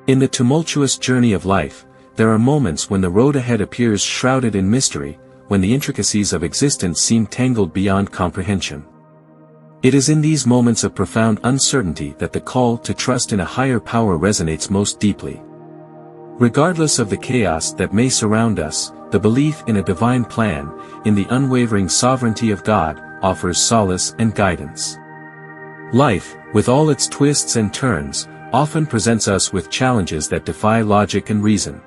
In the tumultuous journey of life, there are moments when the road ahead appears shrouded in mystery, when the intricacies of existence seem tangled beyond comprehension. It is in these moments of profound uncertainty that the call to trust in a higher power resonates most deeply. Regardless of the chaos that may surround us, the belief in a divine plan, in the unwavering sovereignty of God, offers solace and guidance. Life, with all its twists and turns, often presents us with challenges that defy logic and reason.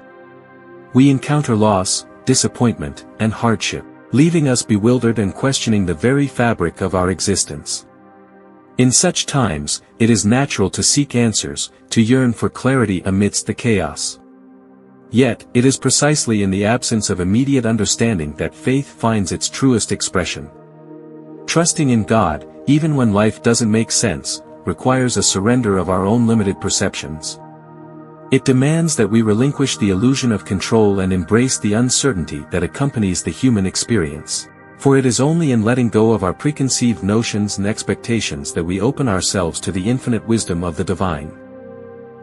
We encounter loss, disappointment, and hardship, leaving us bewildered and questioning the very fabric of our existence. In such times, it is natural to seek answers, to yearn for clarity amidst the chaos. Yet, it is precisely in the absence of immediate understanding that faith finds its truest expression. Trusting in God, even when life doesn't make sense, requires a surrender of our own limited perceptions. It demands that we relinquish the illusion of control and embrace the uncertainty that accompanies the human experience. For it is only in letting go of our preconceived notions and expectations that we open ourselves to the infinite wisdom of the divine.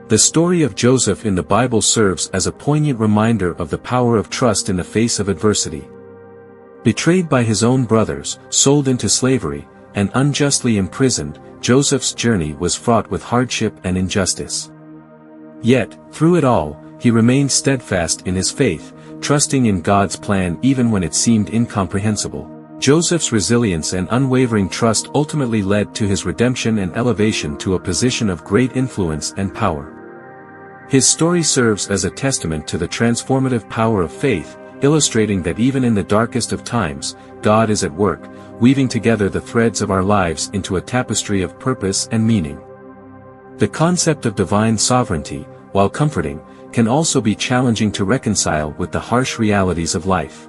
The story of Joseph in the Bible serves as a poignant reminder of the power of trust in the face of adversity. Betrayed by his own brothers, sold into slavery, and unjustly imprisoned, Joseph's journey was fraught with hardship and injustice. Yet, through it all, he remained steadfast in his faith, trusting in God's plan even when it seemed incomprehensible. Joseph's resilience and unwavering trust ultimately led to his redemption and elevation to a position of great influence and power. His story serves as a testament to the transformative power of faith, illustrating that even in the darkest of times, God is at work, weaving together the threads of our lives into a tapestry of purpose and meaning. The concept of divine sovereignty, while comforting, can also be challenging to reconcile with the harsh realities of life.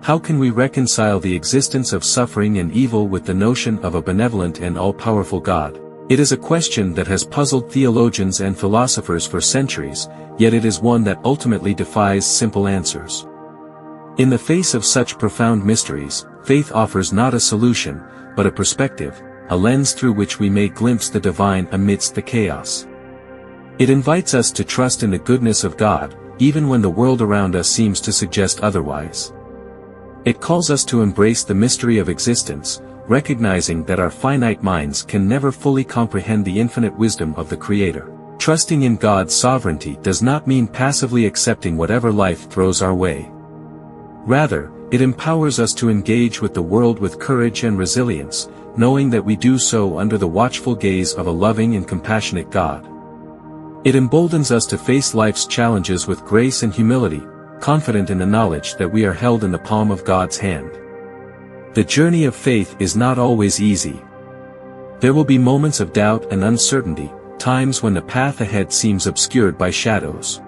How can we reconcile the existence of suffering and evil with the notion of a benevolent and all-powerful God? It is a question that has puzzled theologians and philosophers for centuries, yet it is one that ultimately defies simple answers. In the face of such profound mysteries, faith offers not a solution, but a perspective, a lens through which we may glimpse the divine amidst the chaos. It invites us to trust in the goodness of God, even when the world around us seems to suggest otherwise. It calls us to embrace the mystery of existence, recognizing that our finite minds can never fully comprehend the infinite wisdom of the Creator. Trusting in God's sovereignty does not mean passively accepting whatever life throws our way. Rather, it empowers us to engage with the world with courage and resilience, knowing that we do so under the watchful gaze of a loving and compassionate God. It emboldens us to face life's challenges with grace and humility, confident in the knowledge that we are held in the palm of God's hand. The journey of faith is not always easy. There will be moments of doubt and uncertainty, times when the path ahead seems obscured by shadows.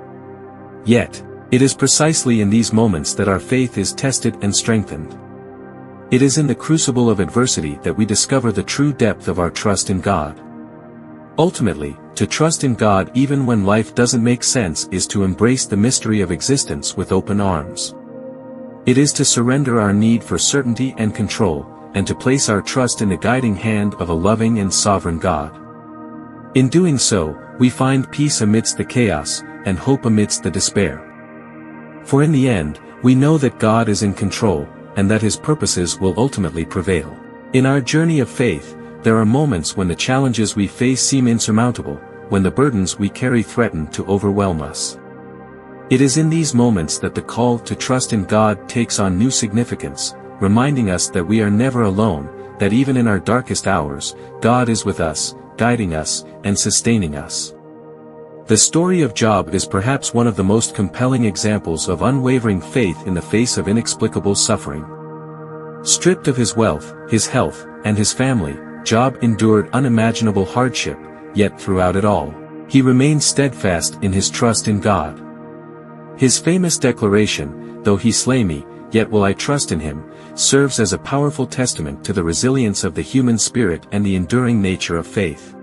Yet, it is precisely in these moments that our faith is tested and strengthened. It is in the crucible of adversity that we discover the true depth of our trust in God. Ultimately, to trust in God even when life doesn't make sense is to embrace the mystery of existence with open arms. It is to surrender our need for certainty and control, and to place our trust in the guiding hand of a loving and sovereign God. In doing so, we find peace amidst the chaos, and hope amidst the despair. For in the end, we know that God is in control, and that His purposes will ultimately prevail. In our journey of faith, there are moments when the challenges we face seem insurmountable, when the burdens we carry threaten to overwhelm us. It is in these moments that the call to trust in God takes on new significance, reminding us that we are never alone, that even in our darkest hours, God is with us, guiding us, and sustaining us. The story of Job is perhaps one of the most compelling examples of unwavering faith in the face of inexplicable suffering. Stripped of his wealth, his health, and his family, Job endured unimaginable hardship, yet throughout it all, he remained steadfast in his trust in God. His famous declaration, "Though he slay me, yet will I trust in him," serves as a powerful testament to the resilience of the human spirit and the enduring nature of faith.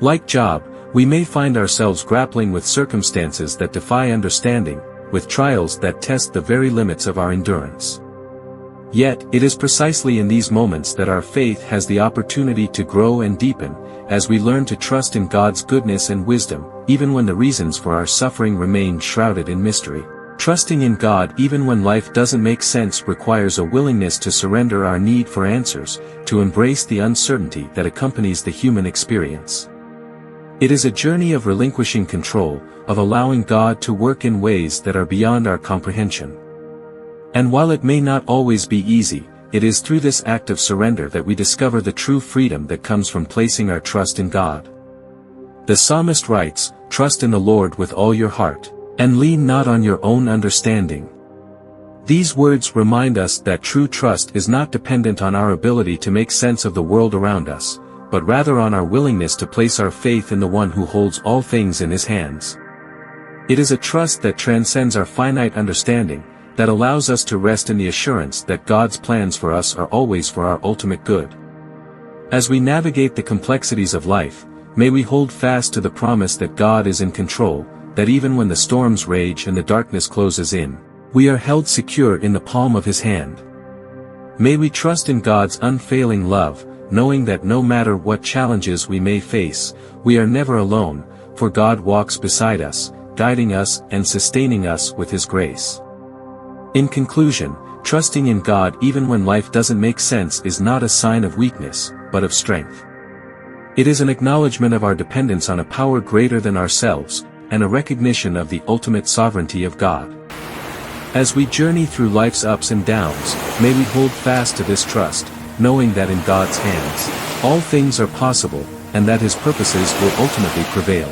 Like Job, we may find ourselves grappling with circumstances that defy understanding, with trials that test the very limits of our endurance. Yet, it is precisely in these moments that our faith has the opportunity to grow and deepen, as we learn to trust in God's goodness and wisdom, even when the reasons for our suffering remain shrouded in mystery. Trusting in God even when life doesn't make sense requires a willingness to surrender our need for answers, to embrace the uncertainty that accompanies the human experience. It is a journey of relinquishing control, of allowing God to work in ways that are beyond our comprehension. And while it may not always be easy, it is through this act of surrender that we discover the true freedom that comes from placing our trust in God. The psalmist writes, "Trust in the Lord with all your heart, and lean not on your own understanding." These words remind us that true trust is not dependent on our ability to make sense of the world around us, but rather on our willingness to place our faith in the one who holds all things in his hands. It is a trust that transcends our finite understanding, that allows us to rest in the assurance that God's plans for us are always for our ultimate good. As we navigate the complexities of life, may we hold fast to the promise that God is in control, that even when the storms rage and the darkness closes in, we are held secure in the palm of his hand. May we trust in God's unfailing love, knowing that no matter what challenges we may face, we are never alone, for God walks beside us, guiding us and sustaining us with his grace. In conclusion, trusting in God even when life doesn't make sense is not a sign of weakness, but of strength. It is an acknowledgement of our dependence on a power greater than ourselves, and a recognition of the ultimate sovereignty of God. As we journey through life's ups and downs, may we hold fast to this trust, knowing that in God's hands, all things are possible, and that his purposes will ultimately prevail.